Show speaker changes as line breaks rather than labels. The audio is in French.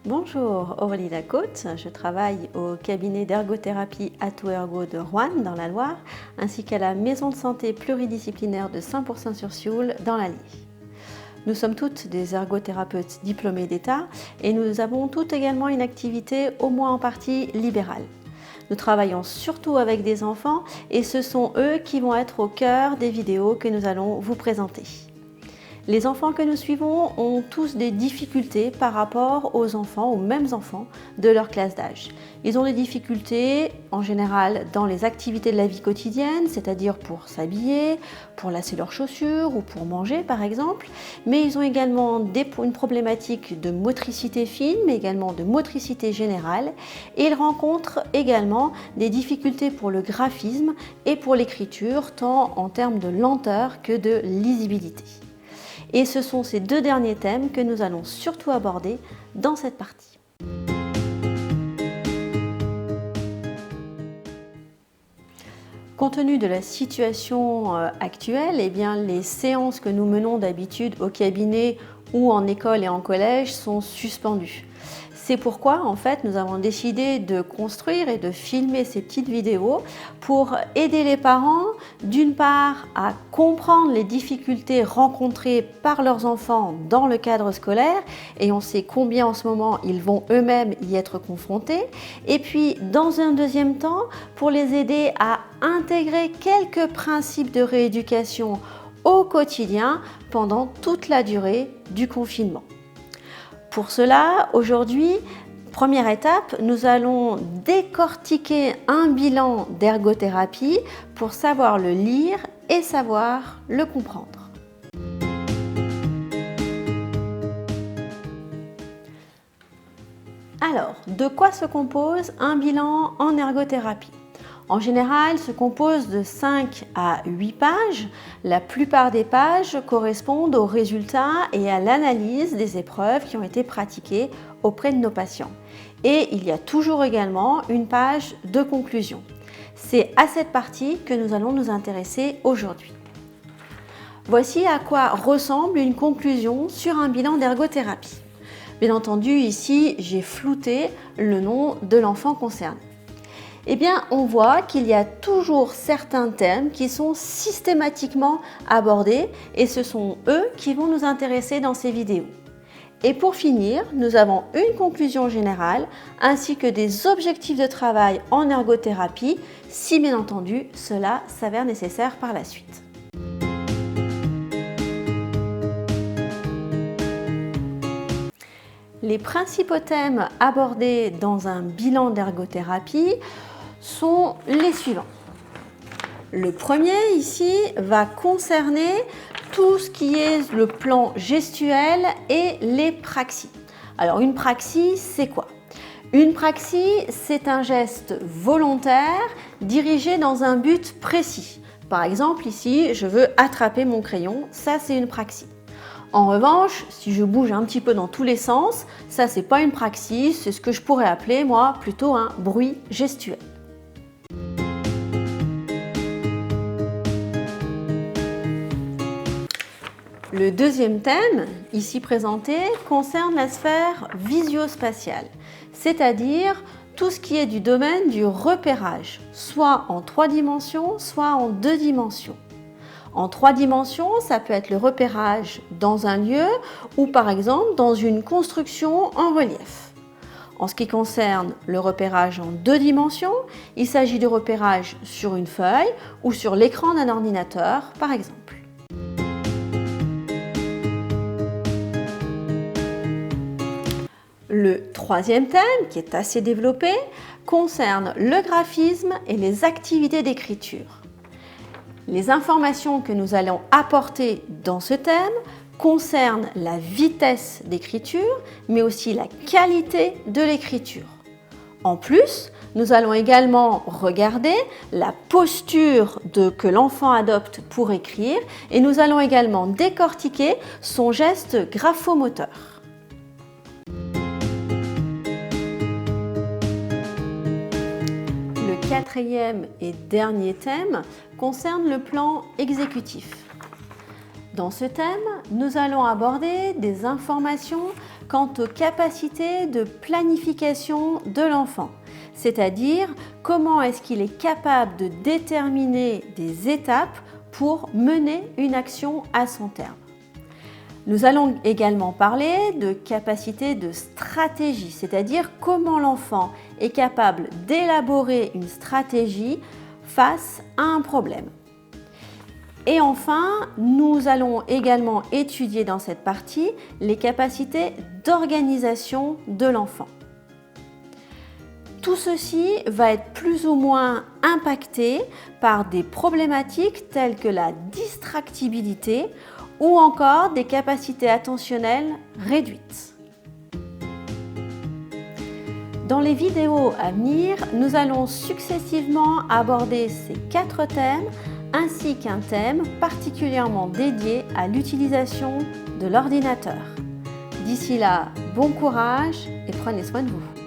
Bonjour, Aurélie Lacote, je travaille au cabinet d'ergothérapie Ato Ergo de Roanne dans la Loire, ainsi qu'à la maison de santé pluridisciplinaire de Saint-Pourçain-sur-Sioule dans l'Allier. Nous sommes toutes des ergothérapeutes diplômés d'État et nous avons toutes également une activité au moins en partie libérale. Nous travaillons surtout avec des enfants et ce sont eux qui vont être au cœur des vidéos que nous allons vous présenter. Les enfants que nous suivons ont tous des difficultés par rapport aux mêmes enfants de leur classe d'âge. Ils ont des difficultés en général dans les activités de la vie quotidienne, c'est-à-dire pour s'habiller, pour lasser leurs chaussures ou pour manger par exemple, mais ils ont également une problématique de motricité fine, mais également de motricité générale, et ils rencontrent également des difficultés pour le graphisme et pour l'écriture, tant en termes de lenteur que de lisibilité. Et ce sont ces deux derniers thèmes que nous allons surtout aborder dans cette partie. Compte tenu de la situation actuelle, les séances que nous menons d'habitude au cabinet ou en école et en collège sont suspendues. C'est pourquoi en fait nous avons décidé de construire et de filmer ces petites vidéos pour aider les parents d'une part à comprendre les difficultés rencontrées par leurs enfants dans le cadre scolaire, et on sait combien en ce moment ils vont eux-mêmes y être confrontés, et puis dans un deuxième temps pour les aider à intégrer quelques principes de rééducation au quotidien pendant toute la durée du confinement. Pour cela, aujourd'hui, première étape, nous allons décortiquer un bilan d'ergothérapie pour savoir le lire et savoir le comprendre. Alors, de quoi se compose un bilan en ergothérapie ? En général, il se compose de 5 à 8 pages. La plupart des pages correspondent aux résultats et à l'analyse des épreuves qui ont été pratiquées auprès de nos patients. Et il y a toujours également une page de conclusion. C'est à cette partie que nous allons nous intéresser aujourd'hui. Voici à quoi ressemble une conclusion sur un bilan d'ergothérapie. Bien entendu, ici, j'ai flouté le nom de l'enfant concerné. On voit qu'il y a toujours certains thèmes qui sont systématiquement abordés et ce sont eux qui vont nous intéresser dans ces vidéos. Et pour finir, nous avons une conclusion générale ainsi que des objectifs de travail en ergothérapie si bien entendu cela s'avère nécessaire par la suite. Les principaux thèmes abordés dans un bilan d'ergothérapie sont les suivants. Le premier ici va concerner tout ce qui est le plan gestuel et les praxis. Alors une praxis, c'est quoi ? Une praxis, c'est un geste volontaire dirigé dans un but précis. Par exemple ici, je veux attraper mon crayon, ça c'est une praxis. En revanche, si je bouge un petit peu dans tous les sens, ça c'est pas une praxis, c'est ce que je pourrais appeler moi plutôt un bruit gestuel. Le deuxième thème, ici présenté, concerne la sphère visio-spatiale, c'est-à-dire tout ce qui est du domaine du repérage, soit en 3 dimensions, soit en 2 dimensions. En 3 dimensions, ça peut être le repérage dans un lieu ou par exemple dans une construction en relief. En ce qui concerne le repérage en 2 dimensions, il s'agit de repérage sur une feuille ou sur l'écran d'un ordinateur par exemple. Le troisième thème, qui est assez développé, concerne le graphisme et les activités d'écriture. Les informations que nous allons apporter dans ce thème concernent la vitesse d'écriture, mais aussi la qualité de l'écriture. En plus, nous allons également regarder la posture que l'enfant adopte pour écrire et nous allons également décortiquer son geste graphomoteur. Le quatrième et dernier thème concerne le plan exécutif. Dans ce thème, nous allons aborder des informations quant aux capacités de planification de l'enfant, c'est-à-dire comment est-ce qu'il est capable de déterminer des étapes pour mener une action à son terme. Nous allons également parler de capacité de stratégie, c'est-à-dire comment l'enfant est capable d'élaborer une stratégie face à un problème. Et enfin, nous allons également étudier dans cette partie les capacités d'organisation de l'enfant. Tout ceci va être plus ou moins impacté par des problématiques telles que la distractibilité ou encore des capacités attentionnelles réduites. Dans les vidéos à venir, nous allons successivement aborder ces 4 thèmes ainsi qu'un thème particulièrement dédié à l'utilisation de l'ordinateur. D'ici là, bon courage et prenez soin de vous.